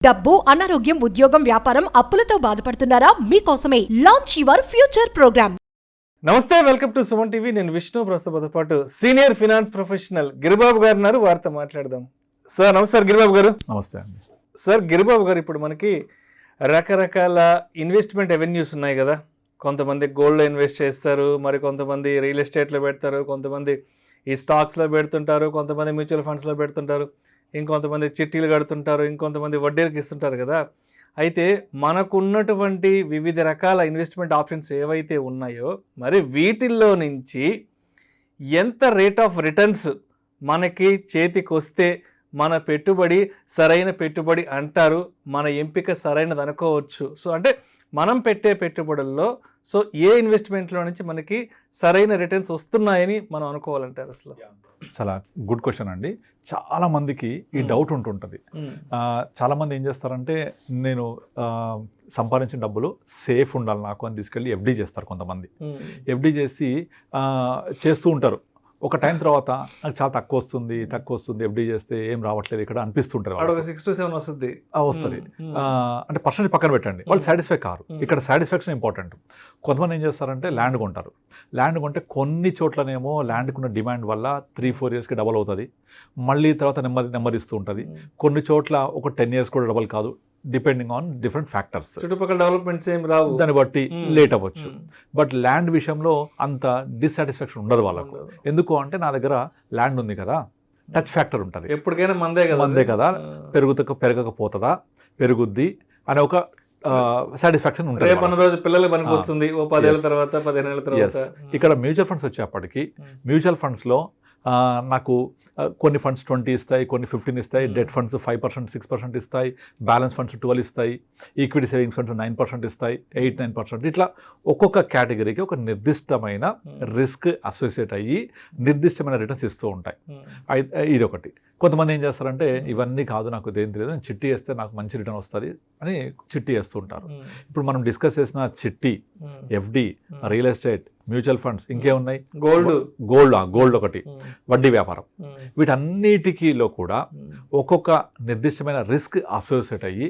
డబ్బు, అనారోగ్యం, ఉద్యోగం, వ్యాపారం, అప్పులతో బాధపడుతున్నారా? మీకోసమే లాంచ్ యువర్ ఫ్యూచర్ ప్రోగ్రామ్. నమస్తే, వెల్కమ్ టు సుమన్ టీవీ. నేను విష్ణు. ప్రస్తుతంతో పాటు సీనియర్ ఫినాన్స్ ప్రొఫెషనల్ గిరిబాబు గారు ఉన్నారు. వారితో మాట్లాడదాం. సార్ నమస్తే. గిరిబాబు గారు నమస్తే అండి. సార్, గిరిబాబు గారు, ఇప్పుడు మనకి రకరకాల ఇన్వెస్ట్మెంట్ అవెన్యూస్ ఉన్నాయి కదా. కొంతమంది గోల్డ్లో ఇన్వెస్ట్ చేస్తారు, మరి కొంతమంది రియల్ ఎస్టేట్లో పెడతారు, కొంతమంది ఈ స్టాక్స్లో పెడుతుంటారు, కొంతమంది మ్యూచువల్ ఫండ్స్లో పెడుతుంటారు, ఇంకొంతమంది చిట్టీలు కడుతుంటారు, ఇంకొంతమంది వడ్డీలకు ఇస్తుంటారు కదా. అయితే మనకున్నటువంటి వివిధ రకాల ఇన్వెస్ట్మెంట్ ఆప్షన్స్ ఏవైతే ఉన్నాయో, మరి వీటిల్లో నుంచి ఎంత రేట్ ఆఫ్ రిటర్న్స్ మనకి చేతికి వస్తే మన పెట్టుబడి సరైన పెట్టుబడి అంటారు, మన ఎంపిక సరైనది అనుకోవచ్చు. సో అంటే మనం పెట్టే పెట్టుబడుల్లో సో ఏ ఇన్వెస్ట్మెంట్లో నుంచి మనకి సరైన రిటర్న్స్ వస్తున్నాయని మనం అనుకోవాలంటారు? అసలు చాలా గుడ్ క్వశ్చన్ అండి. చాలా మందికి ఈ డౌట్ ఉంటుంటుంది. చాలా మంది ఏం చేస్తారంటే, నేను సంపాదించిన డబ్బులు సేఫ్ ఉండాలి నాకు అని తీసుకెళ్ళి ఎఫ్డీ చేస్తారు. కొంతమంది ఎఫ్డీ చేసి చేస్తూ ఉంటారు. ఒక టైం తర్వాత నాకు చాలా తక్కువ వస్తుంది ఎఫ్డీ చేస్తే ఏం రావట్లేదు ఇక్కడ అనిపిస్తుంటారు. 6 to 7 వస్తుంది. అంటే పర్సెంటేజ్ పక్కన పెట్టండి, వాళ్ళు సాటిస్ఫై కారు. ఇక్కడ సాటిస్ఫాక్షన్ ఇంపార్టెంట్. కొంతమంది ఏం చేస్తారంటే ల్యాండ్ కొంటారు. ల్యాండ్ కొంటే కొన్ని చోట్లనేమో ల్యాండ్కున్న డిమాండ్ వల్ల 3-4 yearsకి డబల్ అవుతుంది, మళ్ళీ తర్వాత నెమ్మదిస్తూ ఉంటుంది. కొన్ని చోట్ల ఒక 10 years కూడా డబల్ కాదు, డిపెండింగ్ ఆన్ డిఫరెంట్ ఫ్యాక్టర్స్. చుట్టుపక్కల డెవలప్మెంట్స్ ఏం రావు, దాన్ని బట్టి లేట్ అవ్వచ్చు. బట్ ల్యాండ్ విషయంలో అంత డిస్సాటిస్ఫాక్షన్ ఉండదు వాళ్ళకు. ఎందుకు అంటే, నా దగ్గర ల్యాండ్ ఉంది కదా, టచ్ ఫ్యాక్టర్ ఉంటుంది. ఎప్పటికైనా మందే కదా, పెరగకపోతుందా, పెరుగుద్ది అనే ఒక సాటిస్ఫాక్షన్ ఉంటుంది. రేపు రోజు పిల్లలు పనికి వస్తుంది, 10 ఏళ్ళ తర్వాత 15 ఏళ్ళ తర్వాత. ఇక్కడ మ్యూచువల్ ఫండ్స్ వచ్చేప్పటికి, మ్యూచువల్ ఫండ్స్లో నాకు కొన్ని ఫండ్స్ 20 ఇస్తాయి, కొన్ని 15 ఇస్తాయి, డెట్ ఫండ్స్ 5%, 6% ఇస్తాయి, బ్యాలెన్స్ ఫండ్స్ 12 ఇస్తాయి, ఈక్విటీ సేవింగ్స్ ఫండ్స్ 9% ఇస్తాయి, 8-9%. ఇట్లా ఒక్కొక్క కేటగిరీకి ఒక నిర్దిష్టమైన రిస్క్ అసోసియేట్ అయ్యి నిర్దిష్టమైన రిటర్న్స్ ఇస్తూ ఉంటాయి. ఇది ఒకటి. కొంతమంది ఏం చేస్తారంటే, ఇవన్నీ కాదు నాకు దేని తెలియదు, నేను చిట్టి వేస్తే నాకు మంచి రిటర్న్ వస్తుంది అని చిట్టి వేస్తూ ఉంటారు. ఇప్పుడు మనం డిస్కస్ చేసిన చిట్టి, FD, real estate, mutual funds, ఇంకేమున్నాయి, గోల్డ్ ఒకటి, వడ్డీ వ్యాపారం, వీటన్నిటికీలో కూడా ఒక్కొక్క నిర్దిష్టమైన రిస్క్ అసోసియేట్ అయ్యి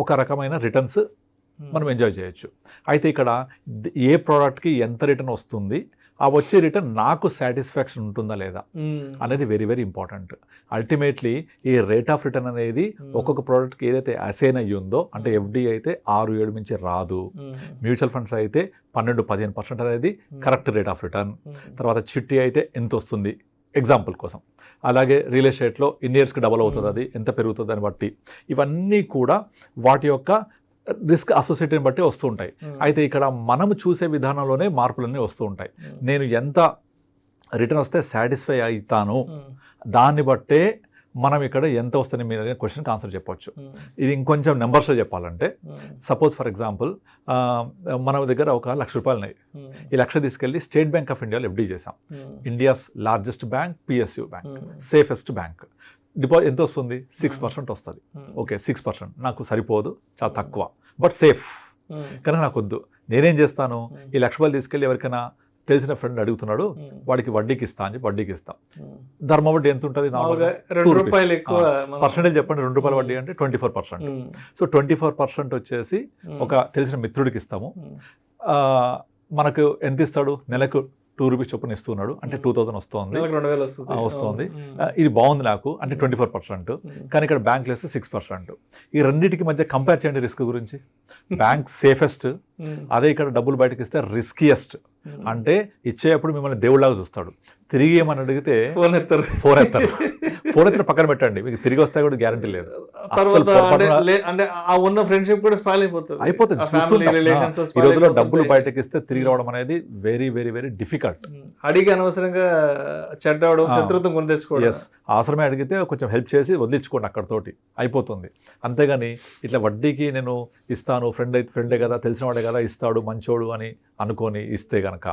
ఒక రకమైన రిటర్న్స్ మనం ఎంజాయ్ చేయొచ్చు. అయితే ఇక్కడ ఏ ప్రోడక్ట్కి ఎంత రిటర్న్ వస్తుంది, ఆ వచ్చే రిటర్న్ నాకు సాటిస్ఫాక్షన్ ఉంటుందా లేదా అనేది వెరీ వెరీ ఇంపార్టెంట్. అల్టిమేట్లీ ఈ రేట్ ఆఫ్ రిటర్న్ అనేది ఒక్కొక్క ప్రోడక్ట్కి ఏదైతే అసైన్ అయ్యి ఉందో, అంటే ఎఫ్డి అయితే 6-7 మించి రాదు, మ్యూచువల్ ఫండ్స్ అయితే 12-15% అనేది కరెక్ట్ రేట్ ఆఫ్ రిటర్న్. తర్వాత చిట్టి అయితే ఎంత వస్తుంది ఎగ్జాంపుల్ కోసం. అలాగే రియల్ ఎస్టేట్లో ఇన్ని ఇయర్స్కి డబల్ అవుతుంది, అది ఎంత పెరుగుతుంది అని బట్టి. ఇవన్నీ కూడా వాటి యొక్క రిస్క్ అసోసియేట్ని బట్టి వస్తూ ఉంటాయి. అయితే ఇక్కడ మనము చూసే విధానంలోనే మార్పులన్నీ వస్తూ ఉంటాయి. నేను ఎంత రిటర్న్ వస్తే సాటిస్ఫై అవుతాను, దాన్ని బట్టే మనం ఇక్కడ ఎంత వస్తుంది మీరు అనే క్వశ్చన్కి ఆన్సర్ చెప్పవచ్చు. ఇది ఇంకొంచెం నెంబర్స్లో చెప్పాలంటే, సపోజ్ ఫర్ ఎగ్జాంపుల్ మన దగ్గర ఒక ₹1,00,000 ఉన్నాయి. ఈ 1,00,000 తీసుకెళ్ళి స్టేట్ బ్యాంక్ ఆఫ్ ఇండియాలో ఎఫ్డీ చేసాం. India's largest bank, PSU bank, safest bank. Deposit ఎంత వస్తుంది? 6% వస్తుంది. ఓకే, 6% నాకు సరిపోదు, చాలా తక్కువ, బట్ సేఫ్ కనుక నాకు వద్దు. నేనేం చేస్తాను, ఈ ₹1,00,000 తీసుకెళ్ళి ఎవరికైనా తెలిసిన ఫ్రెండ్ అడుగుతున్నాడు, వాడికి వడ్డీకి ఇస్తా అని వడ్డీకి ఇస్తాం. ధర్మ వడ్డీ ఎంత ఉంటుంది? పర్సెంటేజ్ చెప్పండి. ₹2 వడ్డీ అంటే 24%. సో 24% వచ్చేసి ఒక తెలిసిన మిత్రుడికి ఇస్తాము. మనకు ఎంత ఇస్తాడు? నెలకు ₹2 చొప్పున ఇస్తున్నాడు, అంటే 2000 వస్తుంది. ఇది బాగుంది నాకు అంటే 24%. కానీ ఇక్కడ బ్యాంక్ వేస్తే 6%. ఈ రెండింటికి మధ్య కంపేర్ చేయండి రిస్క్ గురించి. బ్యాంక్ సేఫెస్ట్, అదే ఇక్కడ డబ్బులు బయటకి ఇస్తే రిస్కియస్ట్. అంటే ఇచ్చేటప్పుడు మిమ్మల్ని దేవుళ్ళలాగా చూస్తాడు, తిరిగి ఏమని అడిగితే ఫోన్ ఎత్తారు పక్కన పెట్టండి, మీకు తిరిగి వస్తాయి కూడా గ్యారంటీ లేదు. అయిపోతుంది. ఈ రోజులో డబ్బులు బయటకి ఇస్తే తిరిగి రావడం అనేది వెరీ వెరీ వెరీ డిఫికల్ట్. అడిగి అనవసరంగా చెడ్డవడం, శత్రుత్వం కొని తెచ్చుకోవడం. అవసరమే అడిగితే కొంచెం హెల్ప్ చేసి వదిలించుకోండి, అక్కడతోటి అయిపోతుంది. అంతేగాని ఇట్లా వడ్డీకి నేను ఇస్తాను, ఫ్రెండే కదా, తెలిసిన వాడే కదా, ఇస్తాడు మంచోడు అని అనుకొని ఇస్తే కనుక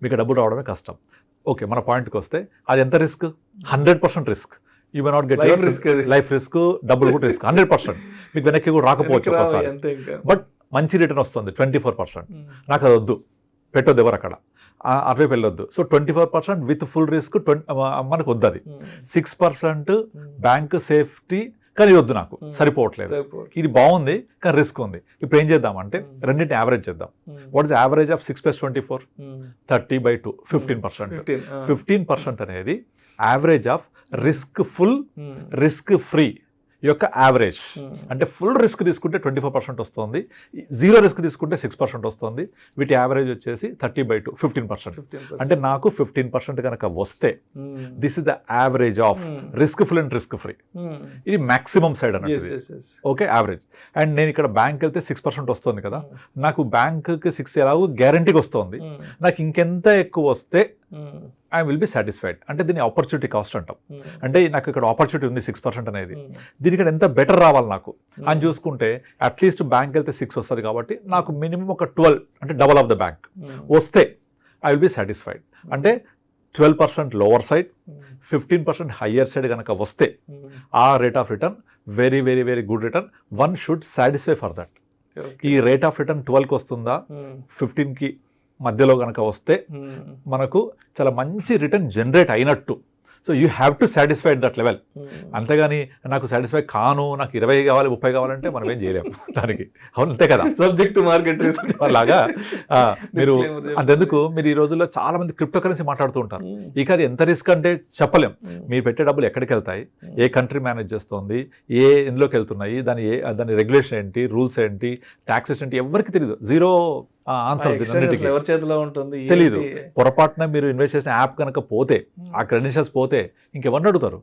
మీకు డబ్బులు రావడమే కష్టం. ఓకే, మన పాయింట్కి వస్తే అది ఎంత risk? 100% risk. You may not get life risk, డబ్బులు కూడా రిస్క్. 100% మీకు వెనక్కి కూడా రాకపోవచ్చు ఒకసారి. బట్ మంచి రిటర్న్ వస్తుంది 24%. నాకు అది వద్దు, పెట్టొద్దు ఎవరు అక్కడ, అటువైపు వెళ్ళొద్దు. సో 24% విత్ ఫుల్ రిస్క్ మనకు వద్దు. అది 6% బ్యాంక్ సేఫ్టీ కానీ ఇది వద్దు నాకు, సరిపోవట్లేదు, ఇది బాగుంది కానీ రిస్క్ ఉంది. ఇప్పుడు ఏం చేద్దామంటే రెండింటిని యావరేజ్ చేద్దాం. What is average of 6 + 24? 30/2, 15%. 15% అనేది average of risk full, risk free యొక్క యావరేజ్. అంటే ఫుల్ రిస్క్ తీసుకుంటే 24% వస్తుంది, జీరో రిస్క్ తీసుకుంటే 6% వస్తుంది. వీటి యావరేజ్ వచ్చేసి 30/2, 15%. అంటే నాకు 15% కనుక వస్తే this is the average of risk full and risk free. ఇది మాక్సిమం సైడ్ అన్నట్టు. Okay, average. అండ్ నేను ఇక్కడ బ్యాంక్ వెళ్తే 6% వస్తుంది కదా, నాకు బ్యాంక్కి 6 ఎలాగో గ్యారంటీకి వస్తుంది, నాకు ఇంకెంత ఎక్కువ వస్తే ఐ విల్ బి సాటిస్ఫైడ్. అంటే దీన్ని ఆపర్చునిటీ కాస్ట్ అంటాం. అంటే నాకు ఇక్కడ ఆపర్చునిటీ ఉంది 6% అనేది, దీనికి ఎంత బెటర్ రావాలి నాకు అని చూసుకుంటే అట్లీస్ట్ బ్యాంక్ వెళ్తే 6 వస్తుంది కాబట్టి నాకు మినిమం ఒక 12, అంటే డబల్ ఆఫ్ ద బ్యాంక్ వస్తే ఐ విల్ బి సాటిస్ఫైడ్. అంటే 12% లోవర్ సైడ్, 15% హయ్యర్ సైడ్ కనుక వస్తే ఆ rate of return very very very good return. One should satisfy for that. ఈ రేట్ ఆఫ్ రిటర్న్ 12కి వస్తుందా, 15కి మధ్యలో కనుక వస్తే మనకు చాలా మంచి రిటర్న్ జనరేట్ అయినట్టు. So you have to satisfy that level. అంతేగాని నాకు సాటిస్ఫై కాను, నాకు 20 కావాలి 30 కావాలంటే మనం ఏం చేయలేము దానికి. అవును, అంతే కదా, సబ్జెక్ట్ టు మార్కెట్ రిస్క్ అలాగా. మీరు అంతెందుకు మీరు ఈ రోజుల్లో చాలా మంది క్రిప్టో కరెన్సీ మాట్లాడుతూ ఉంటారు. ఇక అది ఎంత రిస్క్ అంటే చెప్పలేం. మీరు పెట్టే డబ్బులు ఎక్కడికి వెళ్తాయి, ఏ కంట్రీ మేనేజ్ చేస్తుంది, ఎందులోకి వెళ్తున్నాయి, దాని రెగ్యులేషన్ ఏంటి, రూల్స్ ఏంటి, ట్యాక్సెస్ ఏంటి, ఎవరికి తెలియదు. జీరో ఆన్సర్ ఎవరి చేతిలో ఉంటుంది తెలియదు. పొరపాటున మీరు ఇన్వెస్ట్ చేసిన యాప్ కనుక పోతే, ఆ క్రెడెన్షియల్స్ పోతే ఇంకెవరిని అడుగుతారు?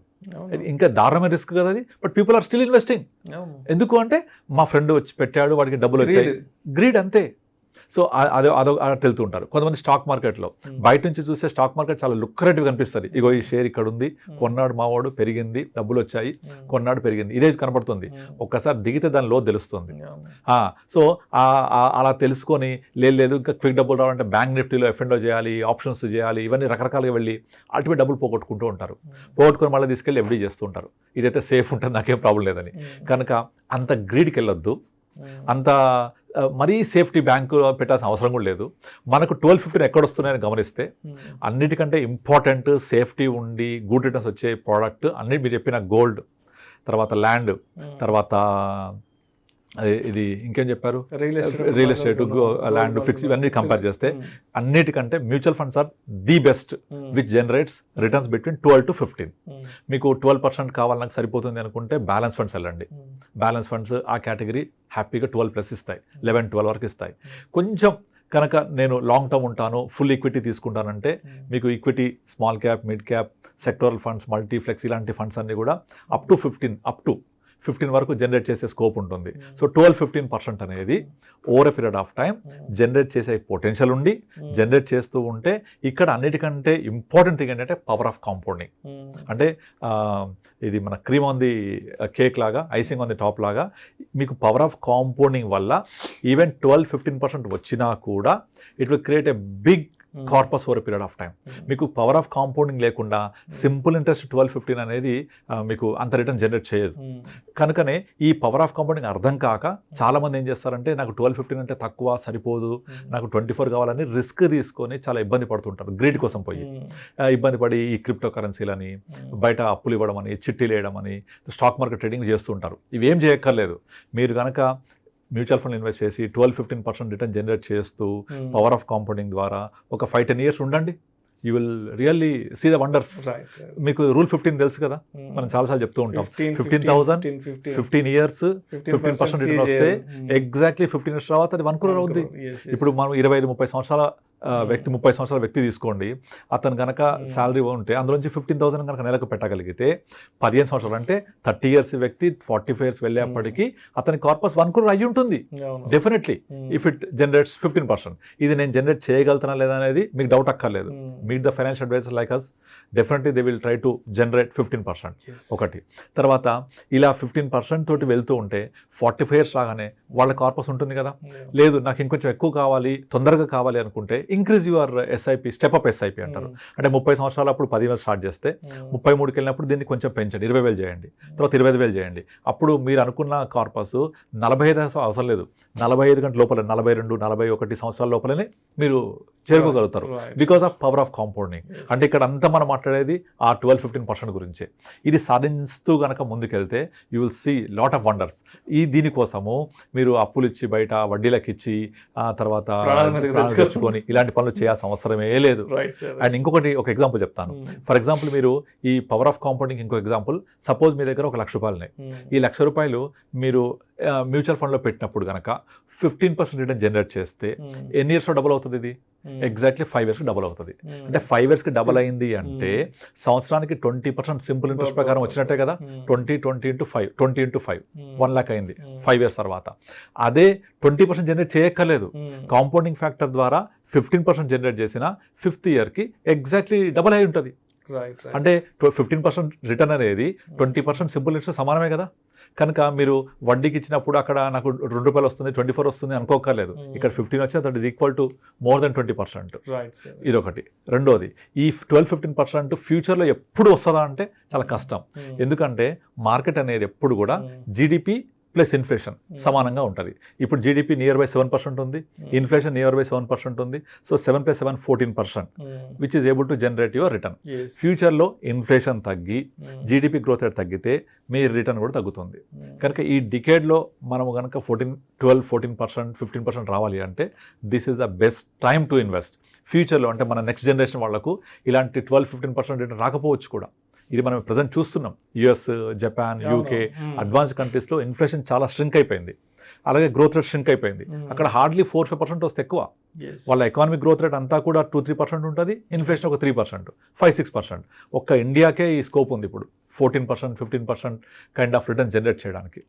ఇంకా దారుణమైన రిస్క్ కదా అది. But people are still investing. ఎందుకు అంటే మా ఫ్రెండ్ వచ్చి పెట్టాడు, వాడికి డబ్బులు వచ్చాయి, గ్రీడ్ అంతే. సో అదో తెలుతూ ఉంటారు. కొంతమంది స్టాక్ మార్కెట్లో బయట నుంచి చూస్తే స్టాక్ మార్కెట్ చాలా లుక్రేటివ్ కనిపిస్తుంది. ఇగో ఈ షేర్ ఇక్కడ ఉంది, కొన్నాడు మావాడు, పెరిగింది, డబ్బులు వచ్చాయి, కొన్నాడు, పెరిగింది, ఇదే కనపడుతుంది. ఒక్కసారి దిగితే దాని లో తెలుస్తుంది. సో అలా తెలుసుకొని లేదు ఇంకా క్విక్ డబ్బులు రావాలంటే బ్యాంక్ నిఫ్టీలో F&O చేయాలి, ఆప్షన్స్ చేయాలి, ఇవన్నీ రకరకాలుగా వెళ్ళి అల్టిమేట్ డబ్బులు పోగొట్టుకుంటూ ఉంటారు. పోగొట్టుకొని మళ్ళీ తీసుకెళ్ళి FD చేస్తూ ఉంటారు. ఇదైతే సేఫ్ ఉంటుంది, నాకేం ప్రాబ్లం లేదని. కనుక అంత గ్రీడ్కి వెళ్ళొద్దు, అంత మరీ సేఫ్టీ బ్యాంకు పెట్టాల్సిన అవసరం కూడా లేదు. మనకు 12-15 ఎక్కడొస్తున్నాయని గమనిస్తే అన్నిటికంటే ఇంపార్టెంట్ సేఫ్టీ ఉండి గుడ్ రిటర్న్స్ వచ్చే ప్రోడక్ట్ అన్ని మీరు చెప్పిన గోల్డ్, తర్వాత ల్యాండ్, తర్వాత ఇది ఇంకేం చెప్పారు, రియల్ ఎస్టేట్, ల్యాండ్, ఫిక్స్, ఇవన్నీ కంపేర్ చేస్తే అన్నిటికంటే mutual funds are the best which generates returns between 12 to 15. మీకు 12% కావాలి నాకు సరిపోతుంది అనుకుంటే బ్యాలెన్స్ ఫండ్స్ వెళ్ళండి. బ్యాలెన్స్ ఫండ్స్ ఆ కేటగిరీ హ్యాపీగా 12+ ఇస్తాయి, 11-12 వరకు ఇస్తాయి. కొంచెం కనుక నేను లాంగ్ టర్మ్ ఉంటాను, ఫుల్ ఈక్విటీ తీసుకుంటానంటే మీకు equity, small cap, mid cap, sectoral funds, multiflex ఇలాంటి ఫండ్స్ అన్ని కూడా అప్ టు 15 వరకు జనరేట్ చేసే స్కోప్ ఉంటుంది. సో 12-15% అనేది over a period of time generate చేసే పొటెన్షియల్ ఉండి జనరేట్ చేస్తూ ఉంటే ఇక్కడ అన్నిటికంటే ఇంపార్టెంట్ థింగ్ ఏంటంటే పవర్ ఆఫ్ కాంపౌండింగ్. అంటే ఇది మన క్రీమ్ ఆన్ ది కేక్ లాగా, ఐసింగ్ ఆన్ ది టాప్ లాగా మీకు పవర్ ఆఫ్ కాంపౌండింగ్ వల్ల ఈవెన్ 12-15% వచ్చినా కూడా it will create a big corpus over period of time. మీకు పవర్ ఆఫ్ కాంపౌండింగ్ లేకుండా సింపుల్ ఇంట్రెస్ట్ 12-15 అనేది మీకు అంత రిటర్న్ జనరేట్ చేయదు. కనుకనే ఈ పవర్ ఆఫ్ కాంపౌండింగ్ అర్థం కాక చాలామంది ఏం చేస్తారంటే నాకు 12-15 అంటే తక్కువ, సరిపోదు, నాకు 24 కావాలని రిస్క్ తీసుకొని చాలా ఇబ్బంది పడుతుంటారు. గ్రీడ్ కోసం పోయి ఇబ్బంది పడి ఈ క్రిప్టో కరెన్సీలని, బయట అప్పులు ఇవ్వడం అని, చిట్టీలు వేయడం అని, స్టాక్ మార్కెట్ ట్రేడింగ్ చేస్తుంటారు. ఇవేం చేయక్కర్లేదు. మీరు కనుక మ్యూచువల్ ఫండ్ ఇన్వెస్ట్ చేసి 12-15% రిటర్న్ జనరేట్ చేస్తూ పవర్ ఆఫ్ కాంపౌండింగ్ ద్వారా ఒక 5-10 years ఉండండి. You will really see the wonders. మీకు రూల్ 15 తెలుసు కదా, మనం చాలాసార్లు చెప్తూ ఉంటాం. 15,000 15 years 15% రిటర్న్ వస్తే ఎగ్జాక్ట్లీ 15 years తర్వాత అది 1 crore అవుద్ది. ఇప్పుడు మనం 25-30 సంవత్సరాల వ్యక్తి, 30 సంవత్సరాల వ్యక్తి తీసుకోండి, అతను కనుక శాలరీ ఉంటే అందులోంచి 15,000 కనుక నెలకు పెట్టగలిగితే 15 సంవత్సరాలు అంటే 30 years వ్యక్తి 45 years వెళ్ళేప్పటికీ అతని కార్పస్ 1 crore అయ్యి ఉంటుంది డెఫినెట్లీ, ఇఫ్ ఇట్ జనరేట్స్ 15%. ఇది నేను జనరేట్ చేయగలుగుతానా లేదా అనేది మీకు డౌట్ అక్కర్లేదు. Meet the financial advisor like us, definitely they will try to generate 15%. ఒకటి. తర్వాత ఇలా 15% తోటి వెళ్తూ ఉంటే 45 years రాగానే వాళ్ళ కార్పస్ ఉంటుంది కదా, లేదు నాకు ఇంకొంచెం ఎక్కువ కావాలి, తొందరగా కావాలి అనుకుంటే increase your SIP, step up SIP అంటారు. అంటే 30 సంవత్సరాలు అప్పుడు 10,000 స్టార్ట్ చేస్తే 33కి వెళ్ళినప్పుడు దీన్ని కొంచెం పెంచండి, 20,000 చేయండి, తర్వాత 25,000 చేయండి. అప్పుడు మీరు అనుకున్న కార్పస్ 45 అవసరం లేదు, 45 గంటల లోపల 42-41 సంవత్సరాల లోపలనే మీరు చేరుకోగలుగుతారు Right. Because of power of compounding. Yes. అంటే ఇక్కడ అంతా మనం మాట్లాడేది ఆ 12-15% గురించే. ఇది సాధిస్తూ గనక ముందుకెళ్తే you will see lot of wonders. దీనికోసము మీరు అప్పులు ఇచ్చి బయట వడ్డీలకు ఇచ్చి ఆ తర్వాత ప్రాణాల మీదకి ప్రాణాలు తెచ్చుకొని ఇలాంటి పనులు చేయాల్సిన అవసరమే లేదు. Right, sir. అండ్ ఇంకొకటి ఒక ఎగ్జాంపుల్ చెప్తాను. ఫర్ ఎగ్జాంపుల్ మీరు ఈ పవర్ ఆఫ్ కాంపౌండింగ్ ఇంకో ఎగ్జాంపుల్, సపోజ్ మీ దగ్గర ఒక ₹1,00,000 ఉన్నాయి. ఈ ₹1,00,000 మీరు మ్యూచువల్ ఫండ్లో పెట్టినప్పుడు కనుక 15% రిటర్న్ జనరేట్ చేస్తే ఎన్ని ఇయర్స్లో డబుల్ అవుతుంది? ఇది ఎగ్జాక్ట్లీ 5 years డబుల్ అవుతుంది. అంటే 5 yearsకి డబుల్ అయింది అంటే సంవత్సరానికి 20% సింపుల్ ఇంట్రెస్ట్ ప్రకారం వచ్చినట్టే కదా. 20 into 5 1 lakh అయింది 5 years తర్వాత. అదే 20% జనరేట్ చేయక్కర్లేదు. కాంపౌండింగ్ ఫ్యాక్టర్ ద్వారా 15% జనరేట్ చేసిన 5th yearకి ఎగ్జాక్ట్లీ డబుల్ అయి ఉంటుంది. అంటే 15% రిటర్న్ అనేది 20% సింపుల్ ఇంట్రెస్ట్ సమానమే కదా. కనుక మీరు వడ్డీకి ఇచ్చినప్పుడు అక్కడ నాకు ₹2 వస్తుంది 24 వస్తుంది అనుకోకర్లేదు. ఇక్కడ 15 వచ్చినా that is equal to more than 20%. ఇదొకటి. రెండోది, ఈ 12-15% ఫ్యూచర్లో ఎప్పుడు వస్తుందా అంటే చాలా కష్టం. ఎందుకంటే మార్కెట్ అనేది ఎప్పుడు కూడా జీడిపి ప్లస్ ఇన్ఫ్లేషన్ సమానంగా ఉంటుంది. ఇప్పుడు జీడిపి నియర్ బై 7% ఉంది, ఇన్ఫ్లేషన్ నియర్ బై 7% ఉంది. So 7 + 7 14%, which is able to generate your return. ఫ్యూచర్లో ఇన్ఫ్లేషన్ తగ్గి జీడిపి గ్రోత్ రేట్ తగ్గితే మీ రిటర్న్ కూడా తగ్గుతుంది. కనుక ఈ డికేడ్లో మనము కనుక 12-14% 15% రావాలి అంటే this is the best time to invest. ఫ్యూచర్లో అంటే మన నెక్స్ట్ జనరేషన్ వాళ్ళకు ఇలాంటి 12-15% రిటర్న్ రాకపోవచ్చు కూడా. ఇది మనం ప్రజెంట్ చూస్తున్నాం. యుఎస్, జపాన్, యూకే అడ్వాన్స్డ్ కంట్రీస్లో ఇన్ఫ్లేషన్ చాలా స్ట్రింక్ అయిపోయింది. అలాగే గ్రోత్ రేట్ స్ట్రింక్ అయిపోయింది. అక్కడ హార్డ్లీ 4-5% వస్తే ఎక్కువ. వాళ్ళ ఎకానమిక్ గ్రోత్ రేట్ అంతా కూడా 2-3% ఉంటుంది, ఇన్ఫ్లేషన్ ఒక 3%, 5-6%. ఒక్క ఇండియాకే ఈ స్కోప్ ఉంది ఇప్పుడు 14%-15% కైండ్ ఆఫ్ రిటర్న్ జనరేట్ చేయడానికి.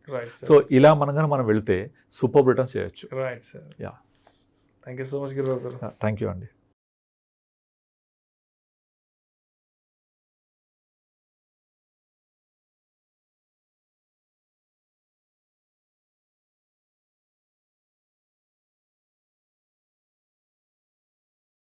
సో ఇలా మనం వెళ్తే సూపర్ రిటర్న్స్ చేయొచ్చు. Thank you so much Giribabu garu. Thank you అండి.